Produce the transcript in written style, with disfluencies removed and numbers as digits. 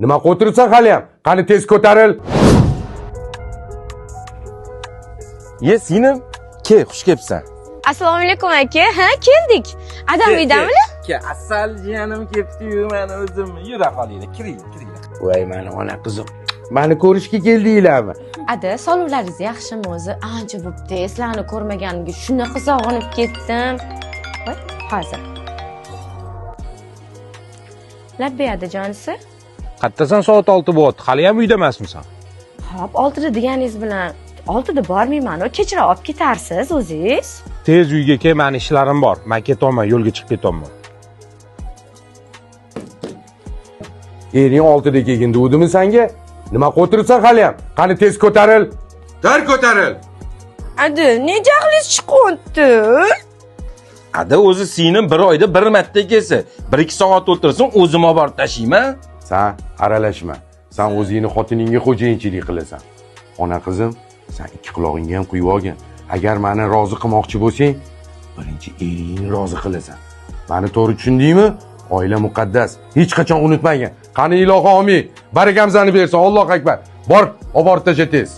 Nima o'tiribsan hali ham? Qani tez ko'taril. Ye, singlim, ke, xush kelibsan. Assalomu alaykum aka. Ha, keldik. Adam uydamili? Ke, asal jiyanim kelibdi-yu, meni o'zim. Yura qolinglar, kiringlar. Voy, meni ona qizim. Meni ko'rishga keldinglarmi? Ada, sog'liqlaringiz yaxshimi o'zi? Ancha bo'pti. Sizlarni ko'rmaganimga shunaqa sog'inib ketdim. Voy, hozir. Labbay adajonisi? Qattasan soat 6 bo'lyapti. Hali ham uyda emasmisan? Hop, 6 da deganingiz bilan 6 da bormayman. Kechroq olib ketarsiz o'zingiz. Tez uyga kel, meni ishlarim bor. Men ketolmay, yo'lga chiqib ketolmay. Ering 6da kelgin degudimi senga? Nima o'tiribsan hali ham? Qani tez ko'taril. Ko'taril. Ada, ne jahlingiz chiqyapti? Ada o'zi singlim bir oyda bir marta kelsa, 1-2 soat o'tirsin, o'zim olib borib tashlayman. Sen aralashma. Sen o'zingni xotiningga xo'jayinchilik qilasan. Ona qizim, sen ikki quloqingga ham quyib olgin. Agar meni rozi qilmoqchi bo'lsang, birinchi eringni rozi qilasan. Meni to'g'ri tushundingmi? Oila muqaddas. Hech qachon unutmagin. Qani ilohi omin. Barakamzani bersin. Allohu akbar. Bor, olib borib tasha tez.